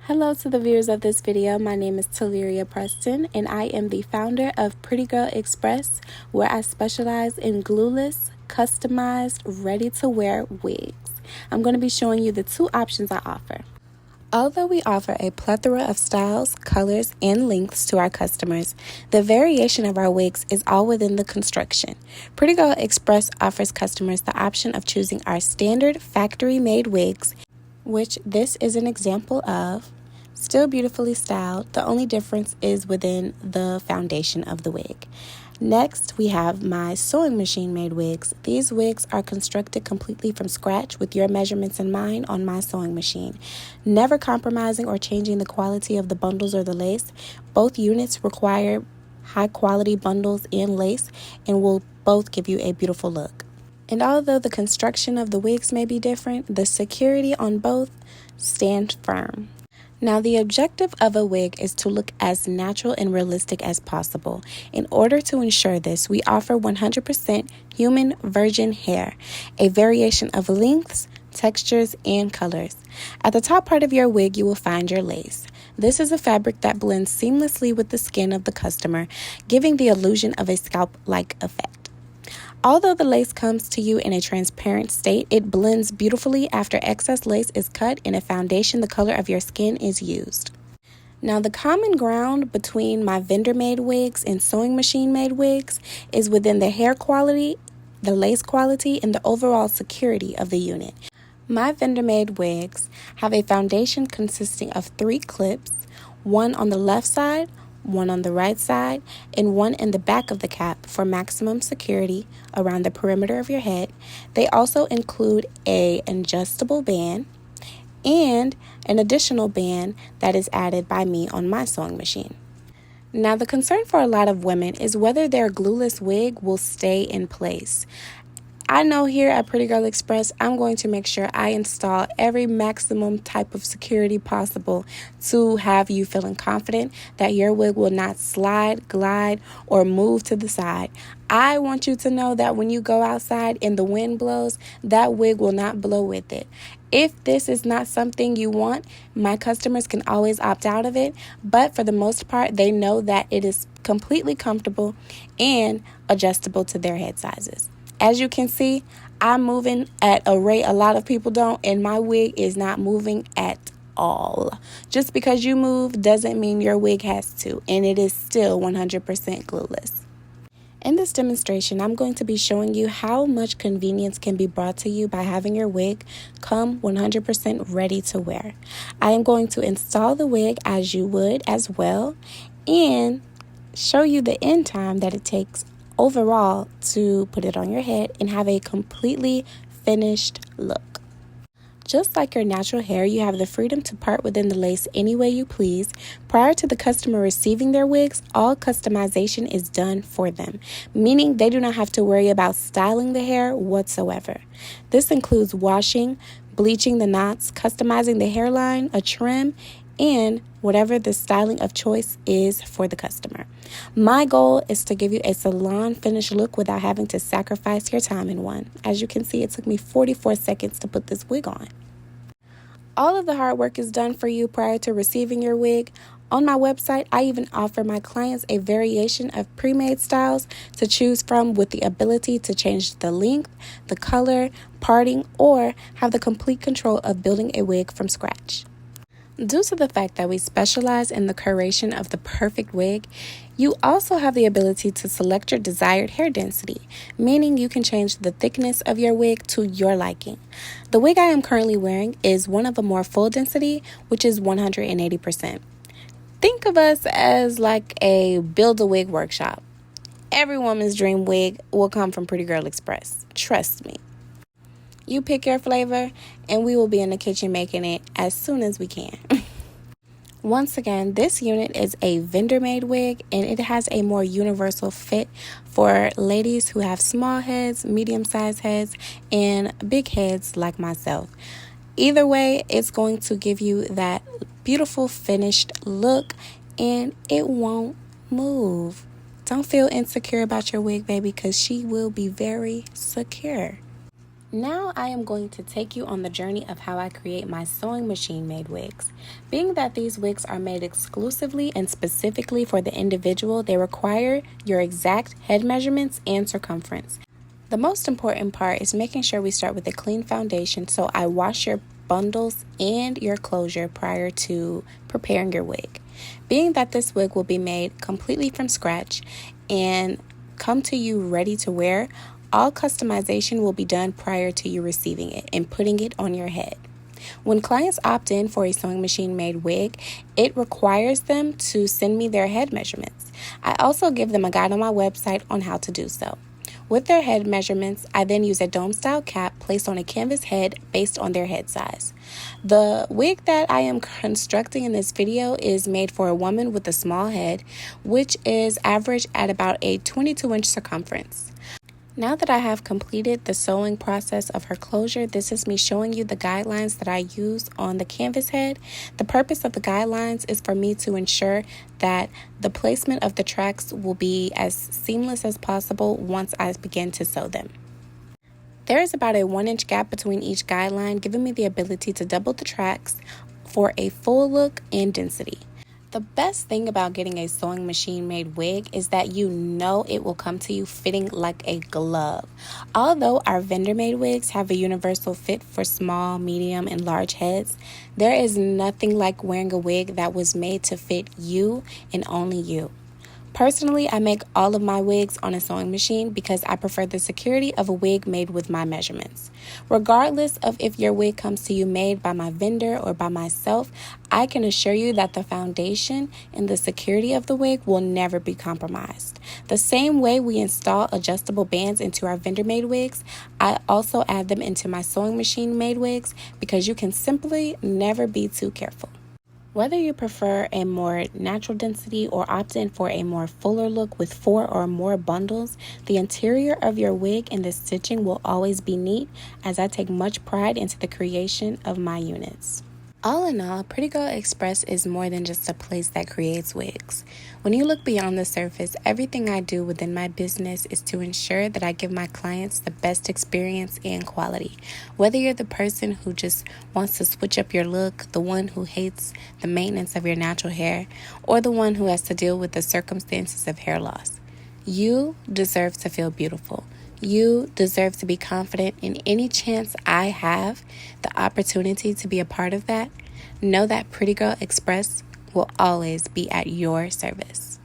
Hello to the viewers of this video. My name is Taleria Preston and I am the founder of Pretty Girl Xpress, where I specialize in glueless, customized, ready-to-wear wigs. I'm going to be showing you the two options I offer. Although we offer a plethora of styles, colors, and lengths to our customers, the variation of our wigs is all within the construction. Pretty Girl Xpress offers customers the option of choosing our standard factory-made wigs, which this is an example of. Still beautifully styled. The only difference is within the foundation of the wig. Next, we have my sewing machine made wigs. These wigs are constructed completely from scratch with your measurements in mind on my sewing machine, never compromising or changing the quality of the bundles or the lace. Both units require high quality bundles and lace and will both give you a beautiful look. And although the construction of the wigs may be different, the security on both stand firm. Now, the objective of a wig is to look as natural and realistic as possible. In order to ensure this, we offer 100% human virgin hair, a variation of lengths, textures, and colors. At the top part of your wig, you will find your lace. This is a fabric that blends seamlessly with the skin of the customer, giving the illusion of a scalp-like effect. Although the lace comes to you in a transparent state, it blends beautifully after excess lace is cut and a foundation the color of your skin is used. Now, the common ground between my vendor-made wigs and sewing machine-made wigs is within the hair quality, the lace quality, and the overall security of the unit. My vendor-made wigs have a foundation consisting of 3 clips, one on the left side, one on the right side, and one in the back of the cap for maximum security around the perimeter of your head. They also include an adjustable band and an additional band that is added by me on my sewing machine. Now, the concern for a lot of women is whether their glueless wig will stay in place. I know here at Pretty Girl Xpress, I'm going to make sure I install every maximum type of security possible to have you feeling confident that your wig will not slide, glide, or move to the side. I want you to know that when you go outside and the wind blows, that wig will not blow with it. If this is not something you want, my customers can always opt out of it, but for the most part, they know that it is completely comfortable and adjustable to their head sizes. As you can see, I'm moving at a rate a lot of people don't, and my wig is not moving at all. Just because you move doesn't mean your wig has to, and it is still 100% glueless. In this demonstration, I'm going to be showing you how much convenience can be brought to you by having your wig come 100% ready to wear. I am going to install the wig as you would as well, and show you the end time that it takes overall to put it on your head and have a completely finished look. Just like your natural hair, you have the freedom to part within the lace any way you please. Prior to the customer receiving their wigs, all customization is done for them, meaning they do not have to worry about styling the hair whatsoever. This includes washing, bleaching the knots, customizing the hairline, a trim, and whatever the styling of choice is for the customer. My goal is to give you a salon finished look without having to sacrifice your time in one. As you can see, it took me 44 seconds to put this wig on. All of the hard work is done for you prior to receiving your wig. On my website, I even offer my clients a variation of pre-made styles to choose from with the ability to change the length, the color, parting, or have the complete control of building a wig from scratch. Due to the fact that we specialize in the curation of the perfect wig, you also have the ability to select your desired hair density, meaning you can change the thickness of your wig to your liking. The wig I am currently wearing is one of a more full density, which is 180%. Think of us as like a build-a-wig workshop. Every woman's dream wig will come from Pretty Girl Xpress. Trust me. You pick your flavor, and we will be in the kitchen making it as soon as we can. Once again, this unit is a vendor-made wig, and it has a more universal fit for ladies who have small heads, medium-sized heads, and big heads like myself. Either way, it's going to give you that beautiful finished look, and it won't move. Don't feel insecure about your wig, baby, because she will be very secure. Now I am going to take you on the journey of how I create my sewing machine made wigs. Being that these wigs are made exclusively and specifically for the individual, they require your exact head measurements and circumference. The most important part is making sure we start with a clean foundation, so I wash your bundles and your closure prior to preparing your wig. Being that this wig will be made completely from scratch and come to you ready to wear, all customization will be done prior to you receiving it and putting it on your head. When clients opt in for a sewing machine made wig, it requires them to send me their head measurements. I also give them a guide on my website on how to do so. With their head measurements, I then use a dome-style cap placed on a canvas head based on their head size. The wig that I am constructing in this video is made for a woman with a small head, which is average at about a 22-inch circumference. Now that I have completed the sewing process of her closure, this is me showing you the guidelines that I use on the canvas head. The purpose of the guidelines is for me to ensure that the placement of the tracks will be as seamless as possible once I begin to sew them. There is about a 1-inch gap between each guideline, giving me the ability to double the tracks for a full look and density. The best thing about getting a sewing machine made wig is that you know it will come to you fitting like a glove. Although our vendor made wigs have a universal fit for small, medium, and large heads, there is nothing like wearing a wig that was made to fit you and only you. Personally, I make all of my wigs on a sewing machine because I prefer the security of a wig made with my measurements. Regardless of if your wig comes to you made by my vendor or by myself, I can assure you that the foundation and the security of the wig will never be compromised. The same way we install adjustable bands into our vendor made wigs, I also add them into my sewing machine made wigs because you can simply never be too careful. Whether you prefer a more natural density or opt in for a more fuller look with 4 or more bundles, the interior of your wig and the stitching will always be neat, as I take much pride into the creation of my units. All in all, Pretty Girl Express is more than just a place that creates wigs. When you look beyond the surface, everything I do within my business is to ensure that I give my clients the best experience and quality. Whether you're the person who just wants to switch up your look, the one who hates the maintenance of your natural hair, or the one who has to deal with the circumstances of hair loss, you deserve to feel beautiful. You deserve to be confident in any chance I have the opportunity to be a part of that. Know that Pretty Girl Express will always be at your service.